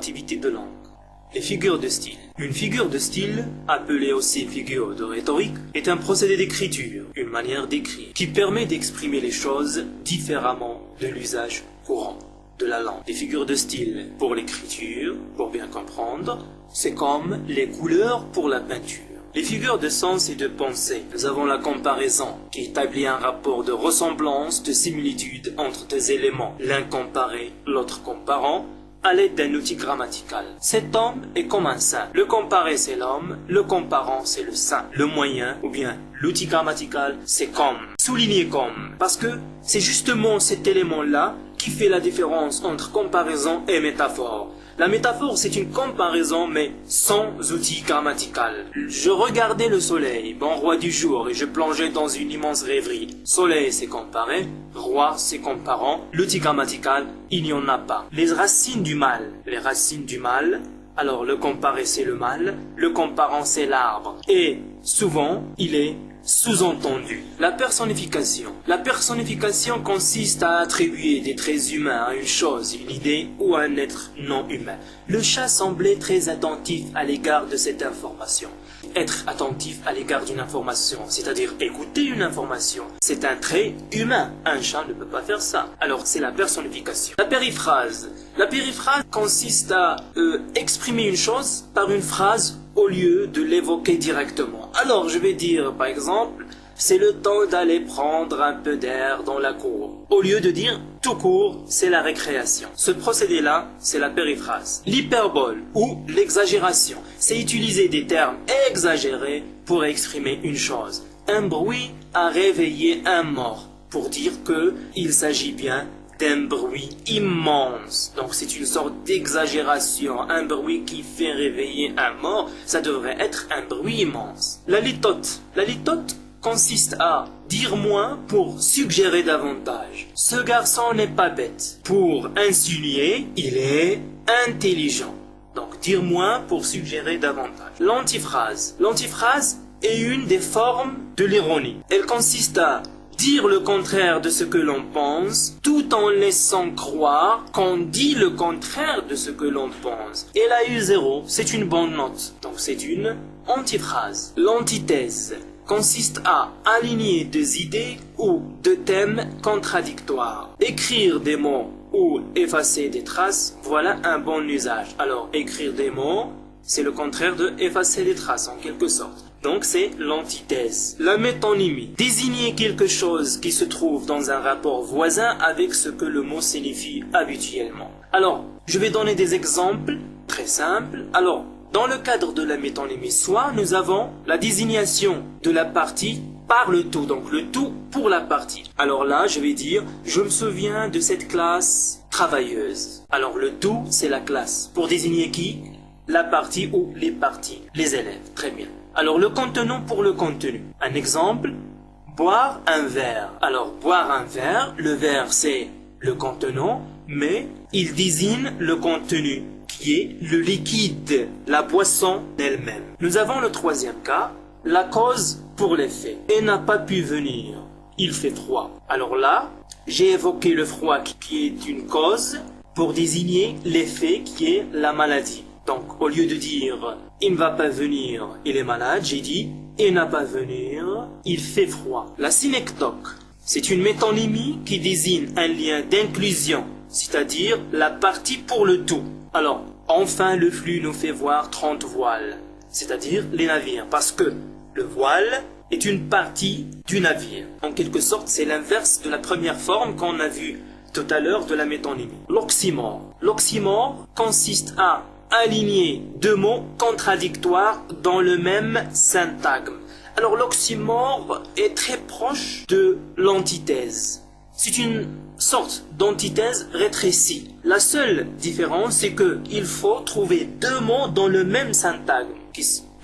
créativité de langue. Les figures de style. Une figure de style, appelée aussi figure de rhétorique, est un procédé d'écriture, une manière d'écrire, qui permet d'exprimer les choses différemment de l'usage courant de la langue. Les figures de style pour l'écriture, pour bien comprendre, c'est comme les couleurs pour la peinture. Les figures de sens et de pensée. Nous avons la comparaison, qui établit un rapport de ressemblance, de similitude entre deux éléments, l'un comparé, l'autre comparant, à l'aide d'un outil grammatical. Cet homme est comme un saint. Le comparé, c'est l'homme, le comparant, c'est le saint. Le moyen, ou bien l'outil grammatical, c'est comme. Souligné comme. Parce que c'est justement cet élément-là qui fait la différence entre comparaison et métaphore. La métaphore, c'est une comparaison, mais sans outil grammatical. Je regardais le soleil, bon roi du jour, et je plongeais dans une immense rêverie. Soleil, c'est comparé, roi, c'est comparant, l'outil grammatical, il n'y en a pas. Les racines du mal. Les racines du mal, alors le comparé, c'est le mal, le comparant, c'est l'arbre. Et souvent, il est sous-entendu. La personnification. La personnification consiste à attribuer des traits humains à une chose, une idée ou à un être non humain. Le chat semblait très attentif à l'égard de cette information. Être attentif à l'égard d'une information, c'est-à-dire écouter une information, c'est un trait humain. Un chat ne peut pas faire ça. Alors c'est la personnification. La périphrase. La périphrase consiste à exprimer une chose par une phrase au lieu de l'évoquer directement. Alors je vais dire par exemple, c'est le temps d'aller prendre un peu d'air dans la cour. Au lieu de dire tout court, c'est la récréation. Ce procédé-là, c'est la périphrase. L'hyperbole ou l'exagération, c'est utiliser des termes exagérés pour exprimer une chose. Un bruit a réveillé un mort, pour dire qu'il s'agit bien d'un bruit immense. Donc c'est une sorte d'exagération. Un bruit qui fait réveiller un mort, ça devrait être un bruit immense. La litote. La litote consiste à dire moins pour suggérer davantage. Ce garçon n'est pas bête. Pour insinuer, il est intelligent. Donc dire moins pour suggérer davantage. L'antiphrase. L'antiphrase est une des formes de l'ironie. Elle consiste à dire le contraire de ce que l'on pense, tout en laissant croire qu'on dit le contraire de ce que l'on pense. Elle a eu 0, c'est une bonne note. Donc c'est une antiphrase. L'antithèse consiste à aligner deux idées ou deux thèmes contradictoires. Écrire des mots ou effacer des traces, voilà un bon usage. Alors écrire des mots, c'est le contraire de effacer des traces en quelque sorte. Donc c'est l'antithèse. La métonymie. Désigner quelque chose qui se trouve dans un rapport voisin avec ce que le mot signifie habituellement. Alors, je vais donner des exemples très simples. Alors, dans le cadre de la métonymie, soit nous avons la désignation de la partie par le tout, donc le tout pour la partie. Alors là, je vais dire, je me souviens de cette classe travailleuse. Alors le tout, c'est la classe. Pour désigner qui? La partie ou les parties, les élèves. Très bien. Alors le contenant pour le contenu. Un exemple, boire un verre. Alors boire un verre, le verre c'est le contenant, mais il désigne le contenu qui est le liquide, la boisson elle-même. Nous avons le troisième cas, la cause pour l'effet. Elle n'a pas pu venir, il fait froid. Alors là, j'ai évoqué le froid qui est une cause pour désigner l'effet qui est la maladie. Donc, au lieu de dire « il ne va pas venir, il est malade », j'ai dit « il n'a pas venir, il fait froid ». La synecdoque, c'est une métonymie qui désigne un lien d'inclusion, c'est-à-dire la partie pour le tout. Alors, enfin le flux nous fait voir 30 voiles, c'est-à-dire les navires, parce que le voile est une partie du navire. En quelque sorte, c'est l'inverse de la première forme qu'on a vue tout à l'heure de la métonymie. L'oxymore. L'oxymore consiste à aligner deux mots contradictoires dans le même syntagme. Alors l'oxymore est très proche de l'antithèse. C'est une sorte d'antithèse rétrécie. La seule différence, c'est qu'il faut trouver deux mots dans le même syntagme.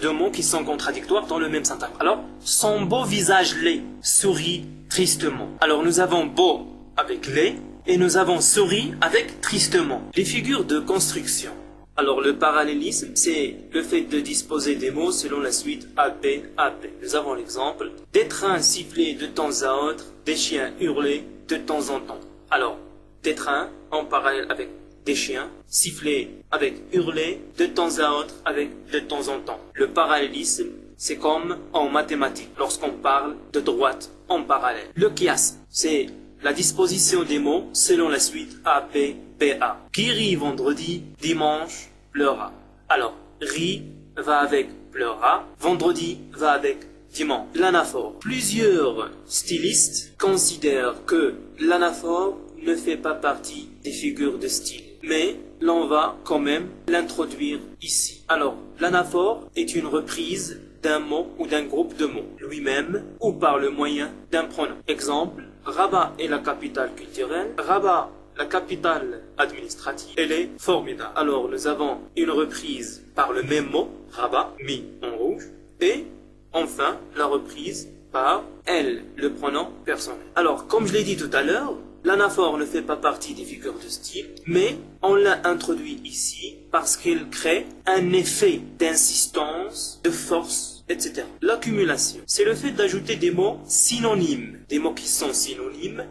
Deux mots qui sont contradictoires dans le même syntagme. Alors, son beau visage laid sourit tristement. Alors nous avons beau avec laid et nous avons sourit avec tristement. Les figures de construction. Alors le parallélisme, c'est le fait de disposer des mots selon la suite AP, AP. Nous avons l'exemple, des trains sifflés de temps à autre, des chiens hurlés de temps en temps. Alors, des trains en parallèle avec des chiens, siffler avec hurler, de temps à autre avec de temps en temps. Le parallélisme, c'est comme en mathématiques, lorsqu'on parle de droite en parallèle. Le chiasme, c'est la disposition des mots selon la suite A, B, B, A. Qui rit vendredi, dimanche, pleura. Alors, rit va avec pleura, vendredi va avec dimanche. L'anaphore. Plusieurs stylistes considèrent que l'anaphore ne fait pas partie des figures de style. Mais l'on va quand même l'introduire ici. Alors, l'anaphore est une reprise d'un mot ou d'un groupe de mots, lui-même ou par le moyen d'un pronom. Exemple, Rabat est la capitale culturelle. Rabat, la capitale administrative, elle est formidable. Alors, nous avons une reprise par le même mot, Rabat, mis en rouge, et enfin, la reprise par elle, le pronom personnel. Alors, comme je l'ai dit tout à l'heure, l'anaphore ne fait pas partie des figures de style, mais on l'a introduit ici parce qu'il crée un effet d'insistance, de force, etc. L'accumulation, c'est le fait d'ajouter des mots synonymes, des mots qui sont synonymes,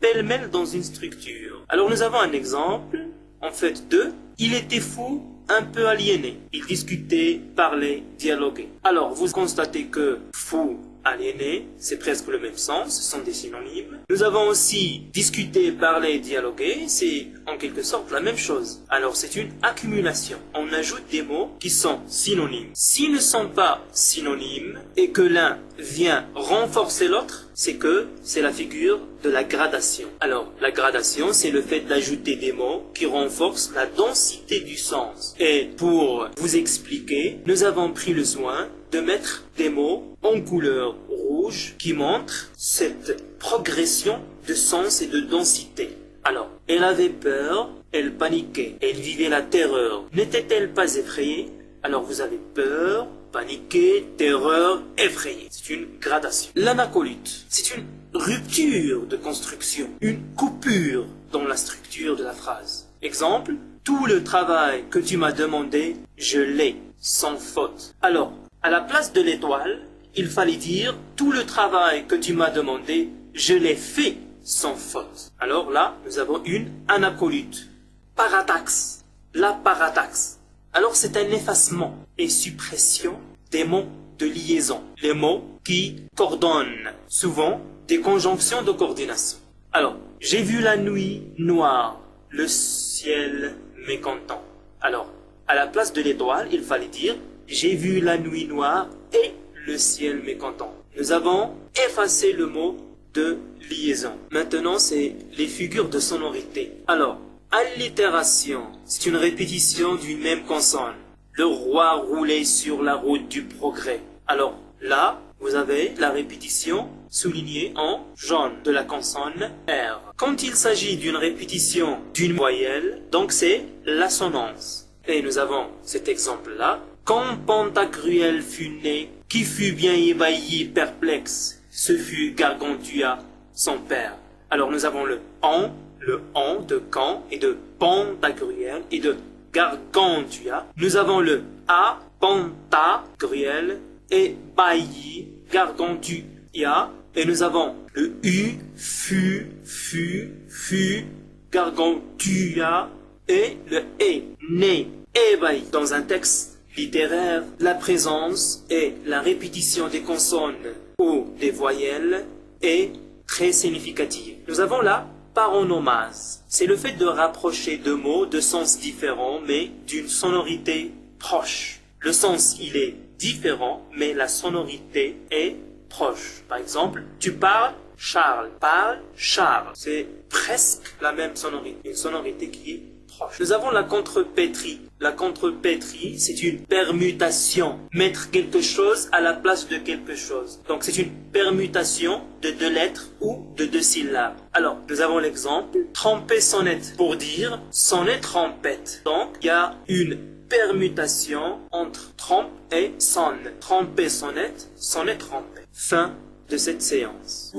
pêle-mêle dans une structure. Alors nous avons un exemple, en fait, de « il était fou », un peu aliéné. Il discutait, parlait, dialoguait. Alors, vous constatez que fou, aliéné, c'est presque le même sens, ce sont des synonymes. Nous avons aussi discuté, parler, dialoguer, c'est en quelque sorte la même chose. Alors, c'est une accumulation. On ajoute des mots qui sont synonymes. S'ils ne sont pas synonymes et que l'un vient renforcer l'autre, c'est que c'est la figure de la gradation. Alors, la gradation, c'est le fait d'ajouter des mots qui renforcent la densité du sens. Et pour vous expliquer, nous avons pris le soin de mettre des mots en couleur rouge qui montrent cette progression de sens et de densité. Alors, elle avait peur, elle paniquait, elle vivait la terreur. N'était-elle pas effrayée? Alors vous avez peur, paniquer, terreur, effrayé. C'est une gradation. L'anacolute, c'est une rupture de construction, une coupure dans la structure de la phrase. Exemple, tout le travail que tu m'as demandé, je l'ai, sans faute. Alors, à la place de l'étoile, il fallait dire, tout le travail que tu m'as demandé, je l'ai fait, sans faute. Alors là, nous avons une anacolute. Parataxe, la parataxe. Alors c'est un effacement et suppression des mots de liaison. Les mots qui coordonnent souvent des conjonctions de coordination. Alors, j'ai vu la nuit noire, le ciel mécontent. Alors, à la place de l'étoile, il fallait dire j'ai vu la nuit noire et le ciel mécontent. Nous avons effacé le mot de liaison. Maintenant, c'est les figures de sonorité. Alors, allitération, c'est une répétition d'une même consonne. Le roi roulait sur la route du progrès. Alors là, vous avez la répétition soulignée en jaune de la consonne R. Quand il s'agit d'une répétition d'une voyelle, donc c'est l'assonance. Et nous avons cet exemple-là. Quand Pantagruel fut né, qui fut bien ébahi, perplexe, ce fut Gargantua, son père. Alors nous avons le en de quand et de Pantagruel et de Gargantua. Nous avons le a, Pantagruel et bailli, Gargantua. Et nous avons le u, fut, Gargantua et le né, ébahi. Dans un texte littéraire, la présence et la répétition des consonnes ou des voyelles est très significative. Nous avons là paronomase. C'est le fait de rapprocher deux mots de sens différents mais d'une sonorité proche. Le sens, il est différent mais la sonorité est proche. Par exemple, tu parles Charles, parle Charles. C'est presque la même sonorité, une sonorité qui est proche. Nous avons la contrepétrie. La contrepétrie, c'est une permutation. Mettre quelque chose à la place de quelque chose. Donc c'est une permutation de deux lettres ou de deux syllabes. Alors, nous avons l'exemple, tromper sonnette pour dire sonnet trompette. Donc, il y a une permutation entre trompe et sonne. Tromper sonnette, sonnet trompette. Fin de cette séance.